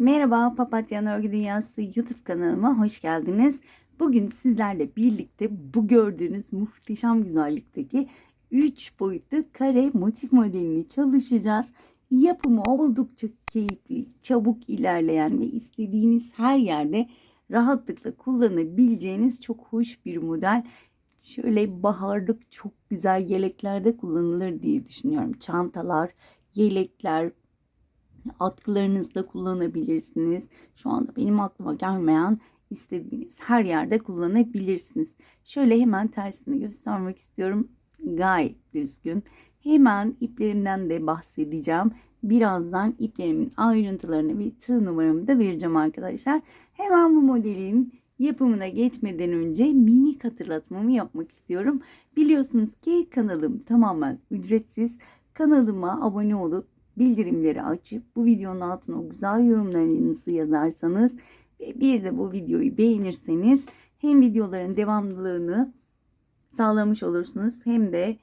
Merhaba, Papatya Örgü Dünyası YouTube kanalıma hoş geldiniz. Bugün sizlerle birlikte bu gördüğünüz muhteşem güzellikteki 3 boyutlu kare motif modelini çalışacağız. Yapımı oldukça keyifli, çabuk ilerleyen ve istediğiniz her yerde rahatlıkla kullanabileceğiniz çok hoş bir model. Şöyle baharlık çok güzel yeleklerde kullanılır diye düşünüyorum. Çantalar, yelekler, atkılarınızda kullanabilirsiniz. Şu anda benim aklıma gelmeyen istediğiniz her yerde kullanabilirsiniz. Şöyle hemen tersini göstermek istiyorum. Gayet düzgün. Hemen iplerimden de bahsedeceğim. Birazdan iplerimin ayrıntılarını ve tığ numaramı da vereceğim arkadaşlar. Hemen bu modelin yapımına geçmeden önce minik hatırlatmamı yapmak istiyorum. Biliyorsunuz ki kanalım tamamen ücretsiz. Kanalıma abone olup bildirimleri açıp bu videonun altına o güzel yorumlarınızı yazarsanız ve bir de bu videoyu beğenirseniz hem videoların devamlılığını sağlamış olursunuz hem de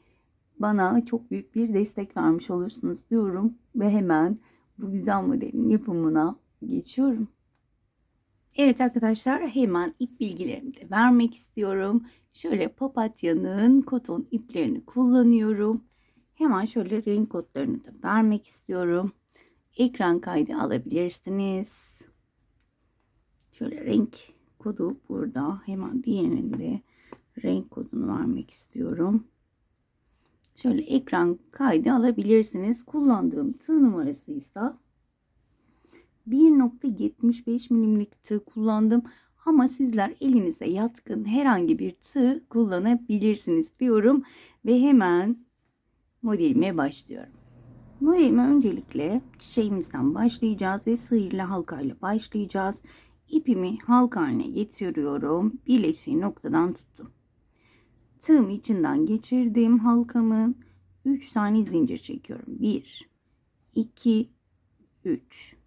bana çok büyük bir destek vermiş olursunuz diyorum ve hemen bu güzel modelin yapımına geçiyorum. Evet arkadaşlar, hemen ip bilgilerimi de vermek istiyorum. Şöyle papatyanın koton iplerini kullanıyorum. Hemen şöyle renk kodlarını da vermek istiyorum. Ekran kaydı alabilirsiniz. Şöyle renk kodu burada. Hemen diğerinin de renk kodunu vermek istiyorum. Şöyle ekran kaydı alabilirsiniz. Kullandığım tığ numarası ise 1.75 milimlik tığ kullandım. Ama sizler elinize yatkın herhangi bir tığ kullanabilirsiniz diyorum. Ve hemen modelime başlıyorum. Modelime öncelikle çiçeğimizden başlayacağız ve sihirli halkayla başlayacağız. İpimi halka haline getiriyorum. Birleştiği noktadan tuttum. Tığımı içinden geçirdim halkamın. 3 tane zincir çekiyorum. 1, 2, 3.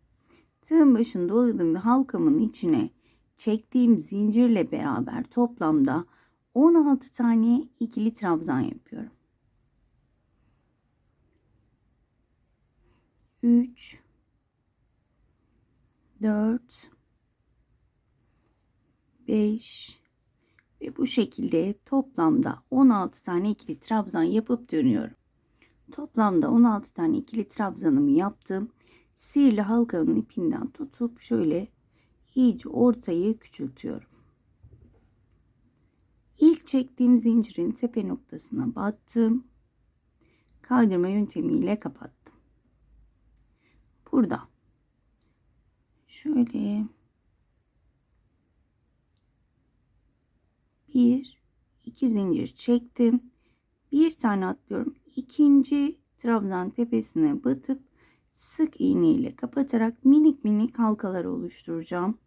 Tığın başını doladım ve halkamın içine çektiğim zincirle beraber toplamda 16 tane ikili trabzan yapıyorum. 3, 4, 5 ve bu şekilde toplamda 16 tane ikili trabzan yapıp dönüyorum. Toplamda 16 tane ikili trabzanımı yaptım. Sihirli halkanın ipinden tutup şöyle iyice ortayı küçültüyorum. İlk çektiğim zincirin tepe noktasına battım. Kaydırma yöntemiyle kapattım. Burada şöyle 1, 2 zincir çektim. Bir tane atlıyorum. İkinci trabzan tepesine batıp sık iğne ile kapatarak minik minik halkalar oluşturacağım.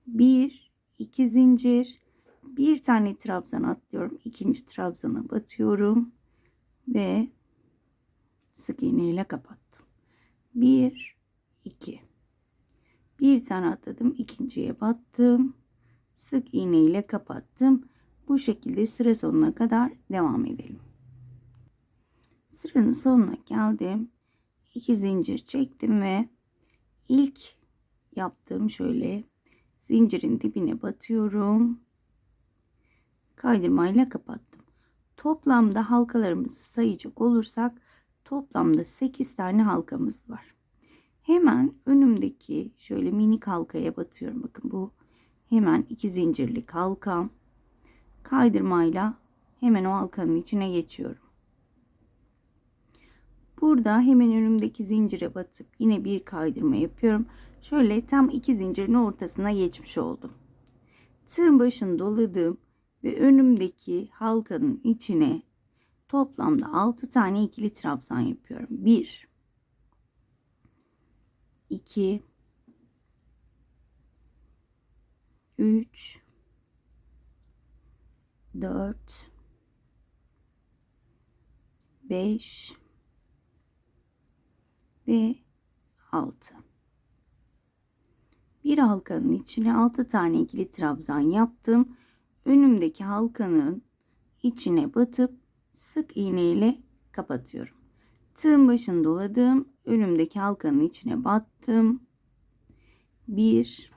1, 2 zincir, bir tane trabzan atlıyorum. İkinci trabzana batıyorum ve sık iğne ile kapattım. 1, 2. Bir tane atladım. İkinciye battım. Sık iğne ile kapattım. Bu şekilde sıra sonuna kadar devam edelim. Sıranın sonuna geldim. 2 zincir çektim ve ilk yaptığım şöyle zincirin dibine batıyorum. Kaydırmayla kapattım. Toplamda halkalarımızı sayacak olursak toplamda 8 tane halkamız var. Hemen önümdeki şöyle minik halkaya batıyorum. Bakın bu hemen 2 zincirlik halkam. Kaydırmayla hemen o halkanın içine geçiyorum. Burada hemen önümdeki zincire batıp yine bir kaydırma yapıyorum. Şöyle tam 2 zincirin ortasına geçmiş oldum. Tığın başını doladım ve önümdeki halkanın içine toplamda 6 tane ikili trabzan yapıyorum. 1, 2, 3, 4, 5 ve 6. Bir halkanın içine 6 tane ikili trabzan yaptım. Önümdeki halkanın içine batıp sık iğne ile kapatıyorum. Tığın başını doladım. Önümdeki halkanın içine battım. 1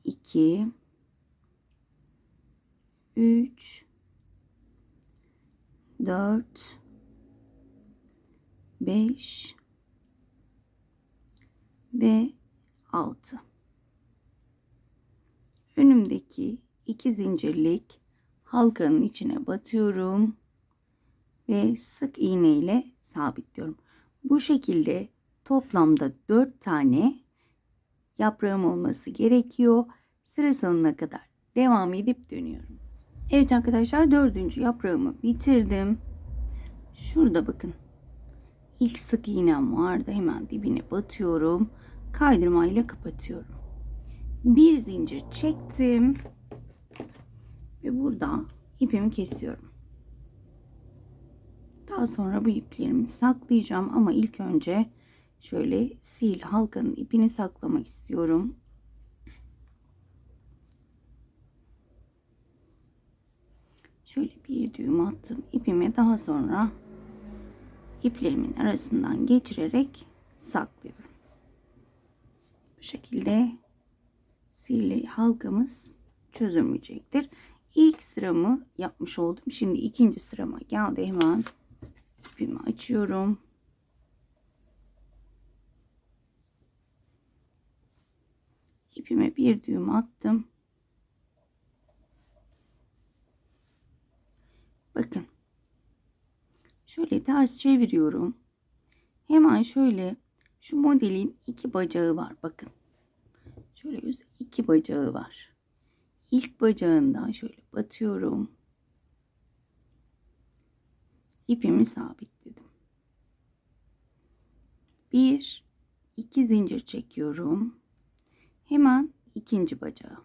2 3 4 5 ve 6. Önümdeki 2 zincirlik halkanın içine batıyorum ve sık iğne ile sabitliyorum. Bu şekilde toplamda 4 tane yaprağım olması gerekiyor. Sıra sonuna kadar devam edip dönüyorum. Evet arkadaşlar, 4. yaprağımı bitirdim. Şurada bakın. İlk sık iğnem vardı. Hemen dibine batıyorum. Kaydırmayla kapatıyorum. Bir zincir çektim. Ve burada ipimi kesiyorum. Daha sonra bu iplerimi saklayacağım ama ilk önce şöyle sihirli halkanın ipini saklamak istiyorum. Şöyle bir düğüm attım ipime, daha sonra iplerimin arasından geçirerek saklıyorum. Bu şekilde sihirli halkamız çözülmeyecektir. İlk sıramı yapmış oldum. Şimdi ikinci sırama geldi. Hemen ipimi açıyorum. İpime bir düğüm attım. Bakın. Şöyle ters çeviriyorum. Hemen şöyle şu modelin 2 bacağı var. Bakın. Şöyle 2 bacağı var. İlk bacağından şöyle batıyorum. İpimi sabitledim. 1 2 zincir çekiyorum. Hemen ikinci bacağı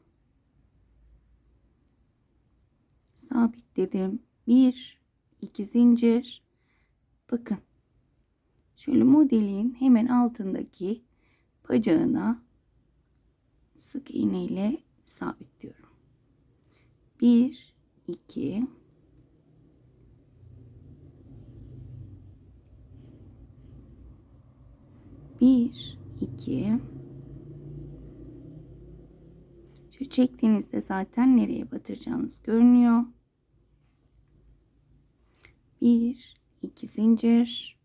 sabitledim. 1 2 zincir. Bakın. Şöyle modelin hemen altındaki bacağına sık iğne ile sabitliyorum. 1 2 1 2. Şu çektiğinizde zaten nereye batıracağınız görünüyor. 1 2 zincir.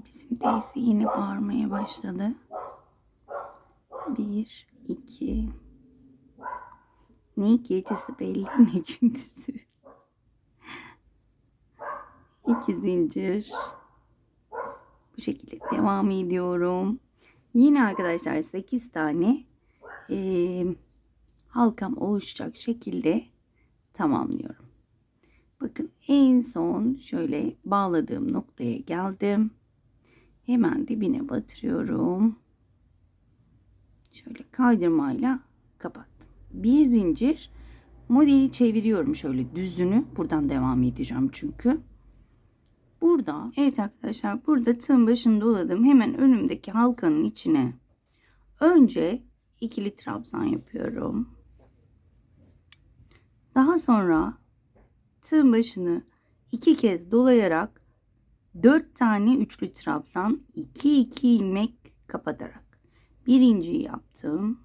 Bizim teyze yine bağırmaya başladı. 1 2. Ne gecesi belli ne gündüzü. 2 zincir. Bu şekilde devam ediyorum. Yine arkadaşlar 8 tane halkam oluşacak şekilde tamamlıyorum. Bakın en son şöyle bağladığım noktaya geldim. Hemen dibine batırıyorum. Şöyle kaydırmayla kapattım. Bir zincir modeli çeviriyorum şöyle düzünü. Buradan devam edeceğim çünkü. Burada evet arkadaşlar, burada tığın başını doladım. Hemen önümdeki halkanın içine önce ikili trabzan yapıyorum. Daha sonra tığın başını 2 kez dolayarak 4 tane üçlü trabzan, 2 2 ilmek kapatarak birinciyi yaptım.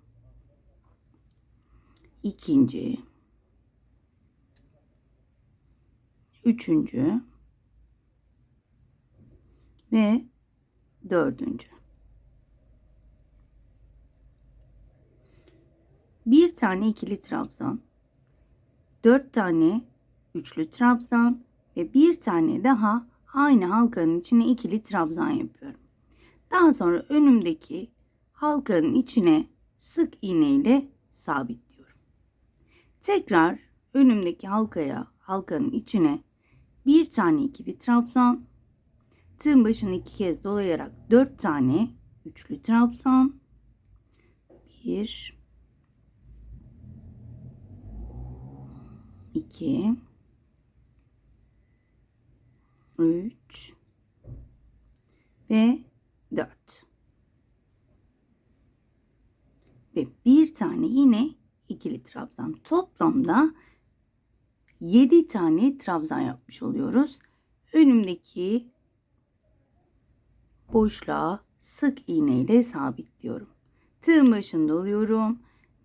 İkinci, üçüncü ve dördüncü. Bir tane ikili trabzan, 4 tane üçlü trabzan ve bir tane daha aynı halkanın içine ikili trabzan yapıyorum. Daha sonra önümdeki halkanın içine sık iğne ile sabitliyorum. Tekrar önümdeki halkanın içine bir tane ikili trabzan, tığın başını 2 kez dolayarak 4 tane üçlü trabzan, 1 2 3 ve 4 ve bir tane yine ikili trabzan. Toplamda 7 tane trabzan yapmış oluyoruz. Önümdeki boşluğa sık iğne ile sabitliyorum. Tığın başında oluyorum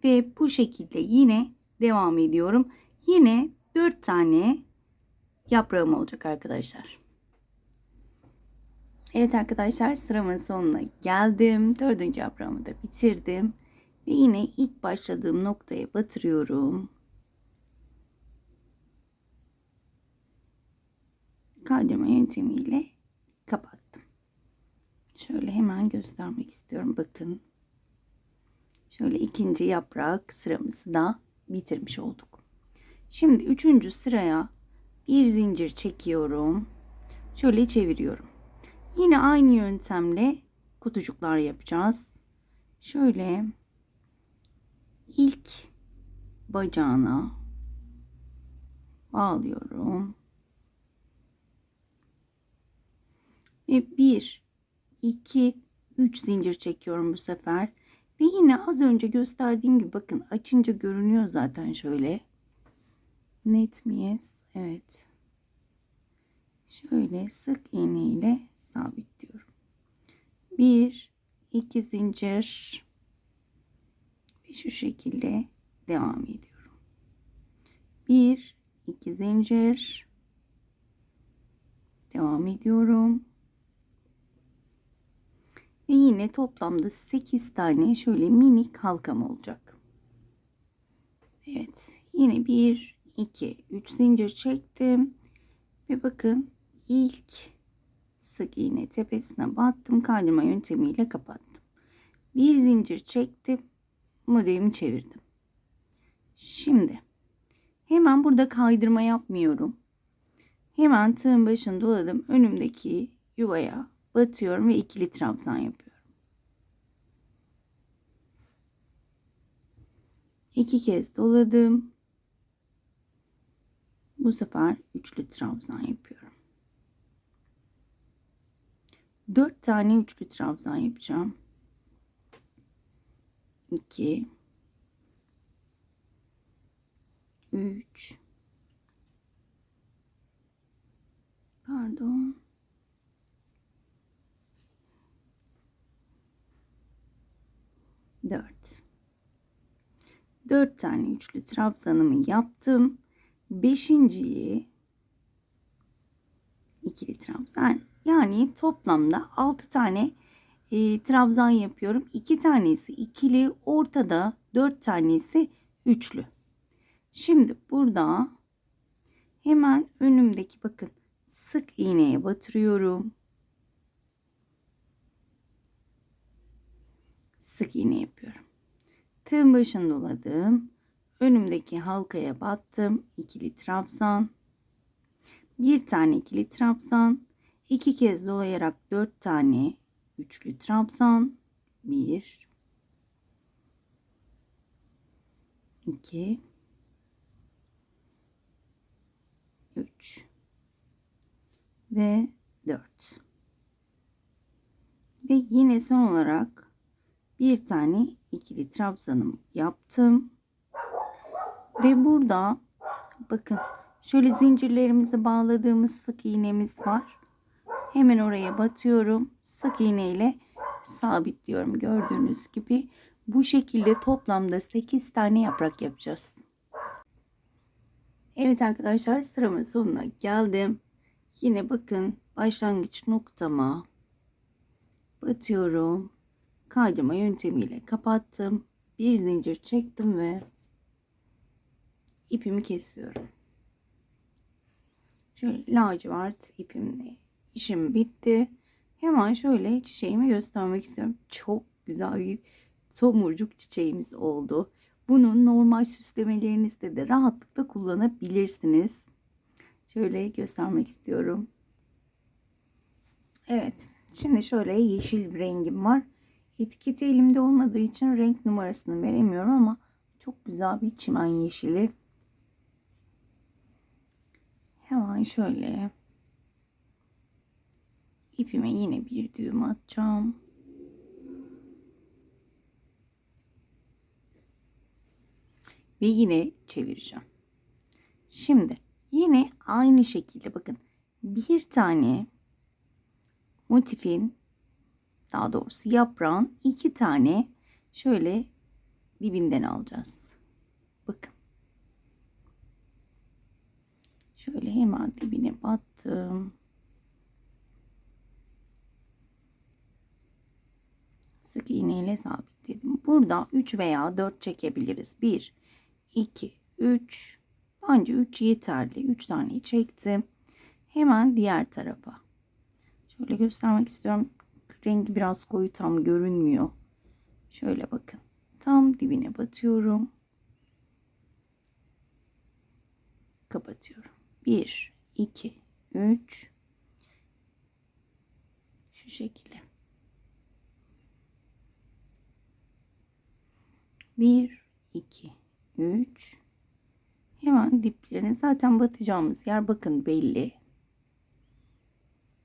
ve bu şekilde yine devam ediyorum. Yine 4 tane yaprağım olacak arkadaşlar. Evet arkadaşlar, sıramın sonuna geldim. 4. yaprağımı da bitirdim. Ve yine ilk başladığım noktaya batırıyorum. Kaydırma yöntemiyle kapattım. Şöyle hemen göstermek istiyorum. Bakın. Şöyle ikinci yaprak sıramızı da bitirmiş olduk. Şimdi 3. sıraya bir zincir çekiyorum. Şöyle çeviriyorum. Yine aynı yöntemle kutucuklar yapacağız. Şöyle ilk bacağına bağlıyorum. Ve 1, 2, 3 zincir çekiyorum bu sefer. Ve yine az önce gösterdiğim gibi bakın, açınca görünüyor zaten şöyle. Net miyiz? Evet. Şöyle sık iğne ile sabitliyorum. 1, 2 zincir ve şu şekilde devam ediyorum. 1, 2 zincir devam ediyorum. Ve yine toplamda 8 tane şöyle minik halkam olacak. Evet, yine 1, 2, 3 zincir çektim ve bakın ilk sık iğne tepesine battım, kaydırma yöntemiyle kapattım. Bir zincir çektim, modelimi çevirdim. Şimdi hemen burada kaydırma yapmıyorum. Hemen tığın başını doladım, önümdeki yuvaya batıyorum ve ikili trabzan yapıyorum. 2 kez doladım. Bu sefer üçlü trabzan yapıyorum. 4 tane üçlü trabzan yapacağım. 2, 3, pardon, 4 tane üçlü trabzanımı yaptım. 5.'yi ikili trabzan, yani toplamda 6 tane trabzan yapıyorum. 2 tanesi ikili, ortada 4 tanesi üçlü. Şimdi burada hemen önümdeki bakın sık iğneye batırıyorum. Sık iğne yapıyorum. Tığın başını doladım. Önümdeki halkaya battım. İkili trabzan. Bir tane ikili trabzan. 2 kez dolayarak 4 tane üçlü trabzan. 1, 2, 3 ve 4. Ve yine son olarak bir tane ikili trabzanımı yaptım. Ve burada bakın şöyle zincirlerimizi bağladığımız sık iğnemiz var. Hemen oraya batıyorum. Sık iğne ile sabitliyorum. Gördüğünüz gibi bu şekilde toplamda 8 tane yaprak yapacağız. Evet arkadaşlar, sıramın sonuna geldim. Yine bakın başlangıç noktama batıyorum. Kaydırma yöntemiyle kapattım. Bir zincir çektim ve ipimi kesiyorum. Şöyle lacivert ipimle işim bitti. Hemen şöyle çiçeğimi göstermek istiyorum. Çok güzel bir tomurcuk çiçeğimiz oldu. Bunu normal süslemelerinizde de rahatlıkla kullanabilirsiniz. Şöyle göstermek istiyorum. Evet. Şimdi şöyle yeşil bir rengim var. Etiketi elimde olmadığı için renk numarasını veremiyorum ama çok güzel bir çimen yeşili. Hemen şöyle ipime yine bir düğüm atacağım. Ve yine çevireceğim. Şimdi yine aynı şekilde bakın bir tane motifin daha doğrusu yaprağın 2 tane şöyle dibinden alacağız. Bakın. Şöyle hemen dibine battım. Sık iğneyle sabitledim. Burada 3 veya 4 çekebiliriz. 1, 2, 3. Bence 3 yeterli. 3 tane çektim. Hemen diğer tarafa. Şöyle göstermek istiyorum. Rengi biraz koyu, tam görünmüyor. Şöyle bakın. Tam dibine batıyorum. Kapatıyorum. 1, 2, 3. Şu şekilde. 1, 2, 3. Hemen diplerine, zaten batacağımız yer bakın belli.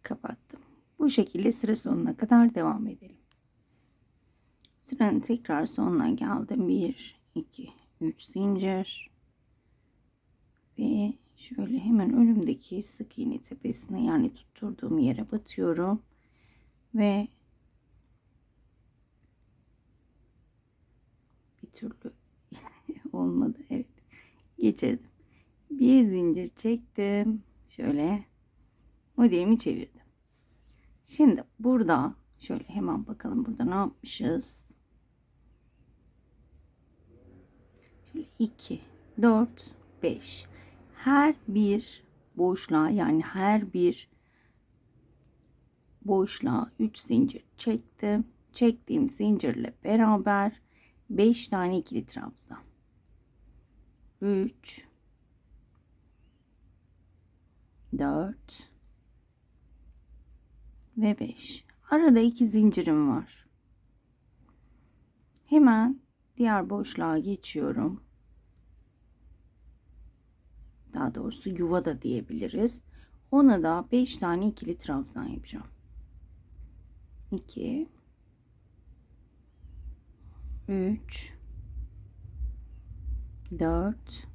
Kapattım. Bu şekilde sıra sonuna kadar devam edelim. Sıranın tekrar sonuna geldim. 1, 2, 3 zincir. Ve şöyle hemen önümdeki sık iğne tepesine, yani tutturduğum yere batıyorum. Ve bir türlü olmadı. Evet. Geçirdim. Bir zincir çektim. Şöyle modelimi çevirdim. Şimdi burada şöyle hemen bakalım, burada ne yapmışız? Şöyle 2, 4, 5. Her bir boşluğa, yani her bir boşluğa 3 zincir çektim. Çektiğim zincirle beraber 5 tane ikili trabzan. 3, 4 ve 5. Arada 2 zincirim var. Hemen diğer boşluğa geçiyorum. Daha doğrusu yuva da diyebiliriz. Ona da 5 tane ikili trabzan yapacağım. 2, 3, 4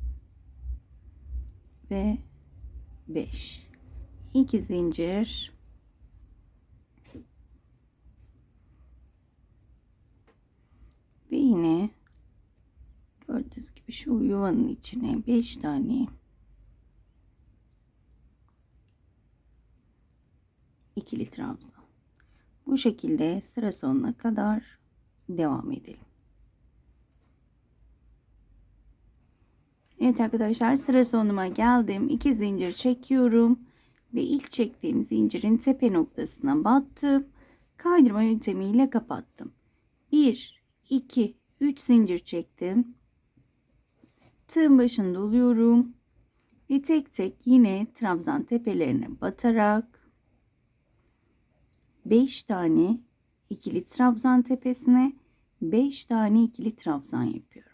ve 5. 2 zincir. Ve yine gördüğünüz gibi şu yuvanın içine 5 tane ikili trabzan. Bu şekilde sıra sonuna kadar devam edelim. Evet arkadaşlar, sıra sonuma geldim. 2 zincir çekiyorum ve ilk çektiğim zincirin tepe noktasına battım. Kaydırma yöntemiyle kapattım. 1, 2, 3 zincir çektim. Tığın başında oluyorum ve tek tek yine trabzan tepelerine batarak 5 tane ikili trabzan tepesine 5 tane ikili trabzan yapıyorum.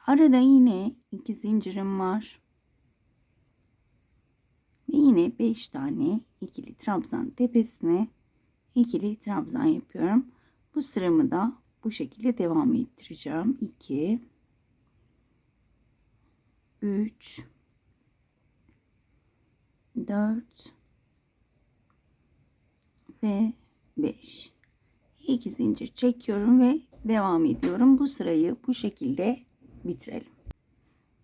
Arada yine 2 zincirim var. Ve yine 5 tane ikili trabzan tepesine ikili trabzan yapıyorum. Bu sıramı da bu şekilde devam ettireceğim. 2, 3, 4 ve 5. 2 zincir çekiyorum ve devam ediyorum. Bu sırayı bu şekilde bitirelim.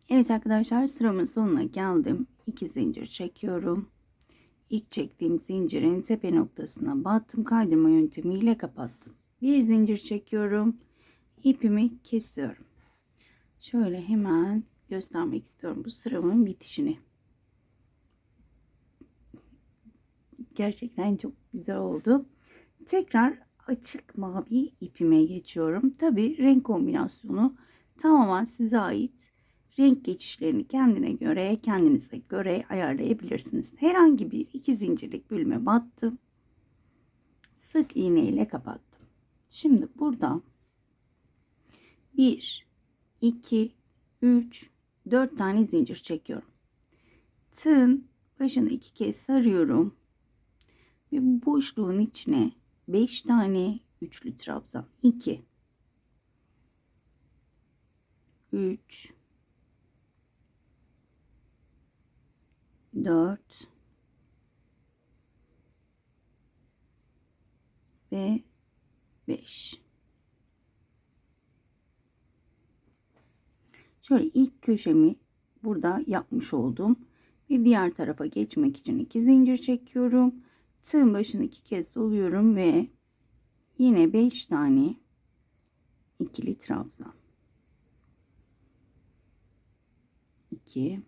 Evet arkadaşlar, sıramın sonuna geldim. 2 zincir çekiyorum. İlk çektiğim zincirin tepe noktasına battım. Kaydırma yöntemiyle kapattım. Bir zincir çekiyorum. İpimi kesiyorum. Şöyle hemen göstermek istiyorum bu sıramın bitişini. Gerçekten çok güzel oldu. Tekrar açık mavi ipime geçiyorum. Tabi renk kombinasyonu tamamen size ait. Renk geçişlerini kendinize göre ayarlayabilirsiniz. Herhangi bir 2 zincirlik bölüme battım. Sık iğne ile kapattım. Şimdi burada 1, 2, 3, 4 tane zincir çekiyorum. Tığın başını 2 kez sarıyorum. Ve boşluğun içine 5 tane üçlü trabzan. 2, 3, 4 ve 5. Şöyle ilk köşemi burada yapmış oldum. Ve diğer tarafa geçmek için 2 zincir çekiyorum. Tığın başını 2 kez doluyorum ve yine 5 tane ikili trabzan. 2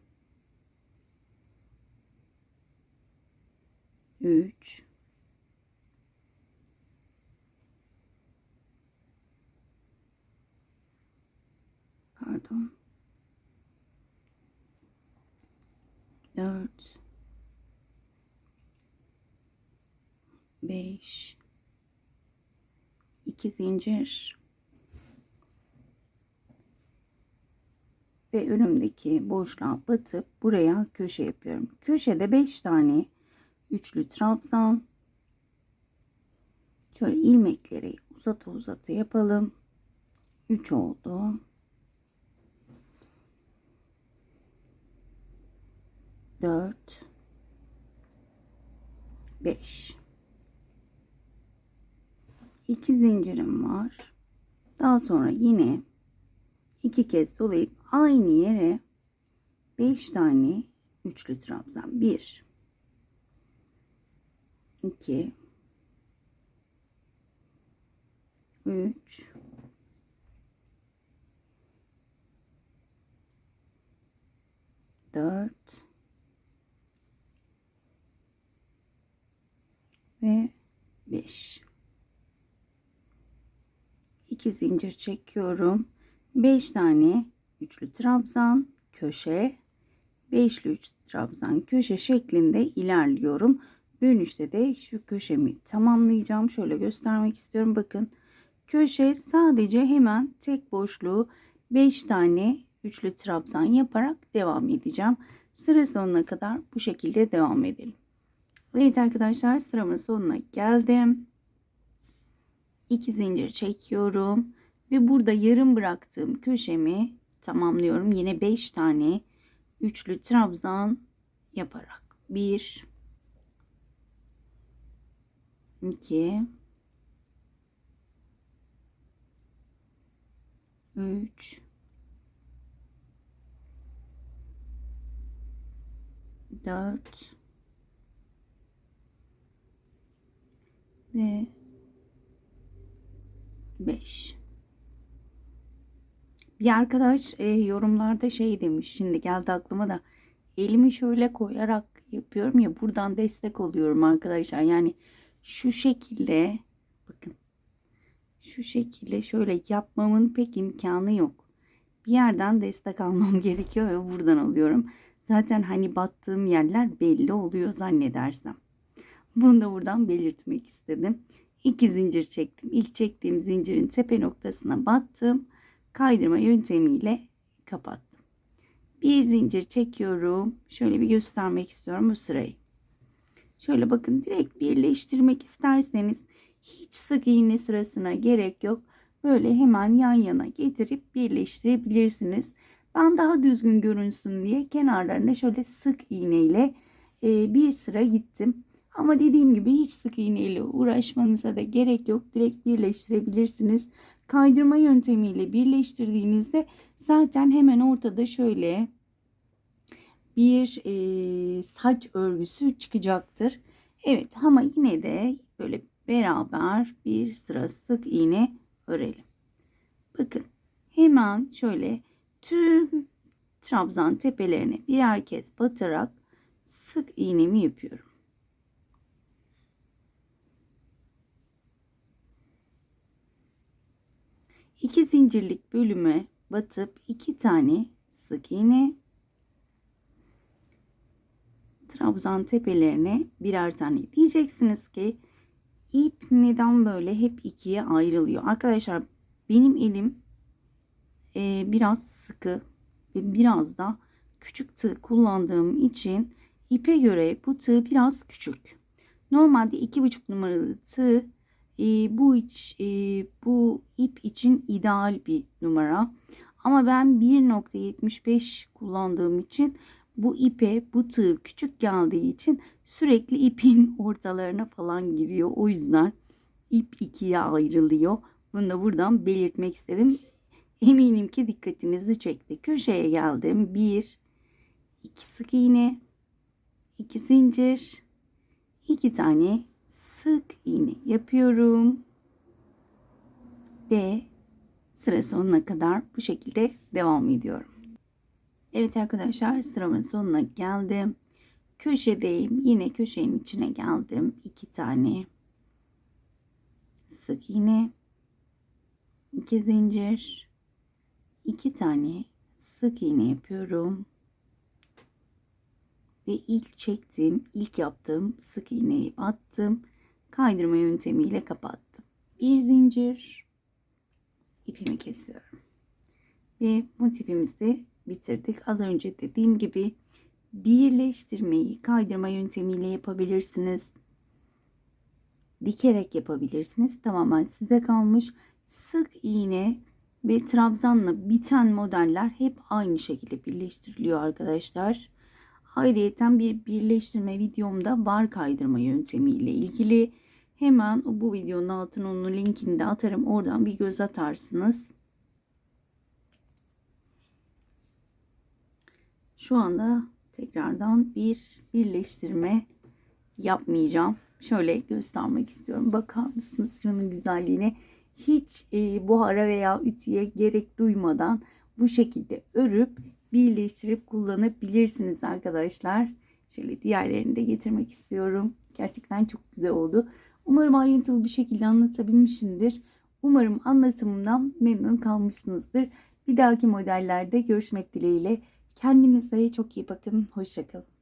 3 pardon 4 5 2 zincir ve önümdeki boşluğa batıp buraya köşe yapıyorum. Köşede 5 tane üçlü trabzan. Şöyle ilmekleri uzata uzata yapalım. 3 oldu. 4 5 2 zincirim var. Daha sonra yine 2 kez dolayıp aynı yere 5 tane üçlü trabzan. 1 2 3 4 ve 5. 2 zincir çekiyorum. 5 tane üçlü trabzan köşe, 5'li 3 trabzan köşe şeklinde ilerliyorum. Dönüşte de şu köşemi tamamlayacağım. Şöyle göstermek istiyorum. Bakın köşe sadece hemen tek boşluğu 5 tane üçlü trabzan yaparak devam edeceğim. Sıra sonuna kadar bu şekilde devam edelim. Evet arkadaşlar, sıramın sonuna geldim. 2 zincir çekiyorum ve burada yarım bıraktığım köşemi tamamlıyorum. Yine 5 tane üçlü trabzan yaparak 1 2 3 4 ve 5. Bir arkadaş yorumlarda şey demiş, şimdi geldi aklıma da, elimi şöyle koyarak yapıyorum ya, buradan destek oluyorum arkadaşlar. Yani şu şekilde, bakın şu şekilde şöyle yapmamın pek imkanı yok. Bir yerden destek almam gerekiyor ve buradan alıyorum. Zaten hani battığım yerler belli oluyor zannedersem. Bunu da buradan belirtmek istedim. 2 zincir çektim. İlk çektiğim zincirin tepe noktasına battım. Kaydırma yöntemiyle kapattım. Bir zincir çekiyorum. Şöyle bir göstermek istiyorum bu sırayı. Şöyle bakın, direkt birleştirmek isterseniz hiç sık iğne sırasına gerek yok. Böyle hemen yan yana getirip birleştirebilirsiniz. Ben daha düzgün görünsün diye kenarlarına şöyle sık iğne ile bir sıra gittim. Ama dediğim gibi hiç sık iğne ile uğraşmanıza da gerek yok. Direkt birleştirebilirsiniz. Kaydırma yöntemiyle birleştirdiğinizde zaten hemen ortada şöyle bir saç örgüsü çıkacaktır. Evet, ama yine de böyle beraber bir sıra sık iğne örelim. Bakın hemen şöyle tüm trabzan tepelerine birer kez batarak sık iğnemi yapıyorum. İki zincirlik bölüme batıp 2 tane sık iğne, trabzan tepelerine birer tane. Diyeceksiniz ki ip neden böyle hep ikiye ayrılıyor? Arkadaşlar benim elim biraz sıkı ve biraz da küçük tığ kullandığım için ipe göre bu tığ biraz küçük. Normalde 2,5 numaralı tığ bu ip için ideal bir numara. Ama ben 1,75 kullandığım için bu ipe bu tığ küçük geldiği için sürekli ipin ortalarına falan giriyor. O yüzden ip ikiye ayrılıyor. Bunu da buradan belirtmek istedim. Eminim ki dikkatinizi çekti. Köşeye geldim. 1, 2 sık iğne, 2 zincir, 2 tane sık iğne yapıyorum. Ve sıra sonuna kadar bu şekilde devam ediyorum. Evet arkadaşlar, sıramın sonuna geldim. Köşedeyim. Yine köşenin içine geldim. 2 tane sık iğne, 2 zincir, 2 tane sık iğne yapıyorum. Ve ilk yaptığım sık iğneyi attım. Kaydırma yöntemiyle kapattım. Bir zincir, ipimi kesiyorum. Ve motifimizi bitirdik. Az önce dediğim gibi birleştirmeyi kaydırma yöntemiyle yapabilirsiniz. Dikerek yapabilirsiniz. Tamamen size kalmış. Sık iğne ve trabzanla biten modeller hep aynı şekilde birleştiriliyor arkadaşlar. Ayrıyeten bir birleştirme videomda var kaydırma yöntemiyle ilgili. Hemen bu videonun altına onun linkini de atarım. Oradan bir göz atarsınız. Şu anda tekrardan bir birleştirme yapmayacağım. Şöyle göstermek istiyorum. Bakar mısınız şunun güzelliğine? Hiç buhara veya ütüye gerek duymadan bu şekilde örüp birleştirip kullanabilirsiniz arkadaşlar. Şöyle diğerlerini de getirmek istiyorum. Gerçekten çok güzel oldu. Umarım ayrıntılı bir şekilde anlatabilmişimdir. Umarım anlatımımdan memnun kalmışsınızdır. Bir dahaki modellerde görüşmek dileğiyle. Kendinize çok iyi bakın. Hoşça kalın.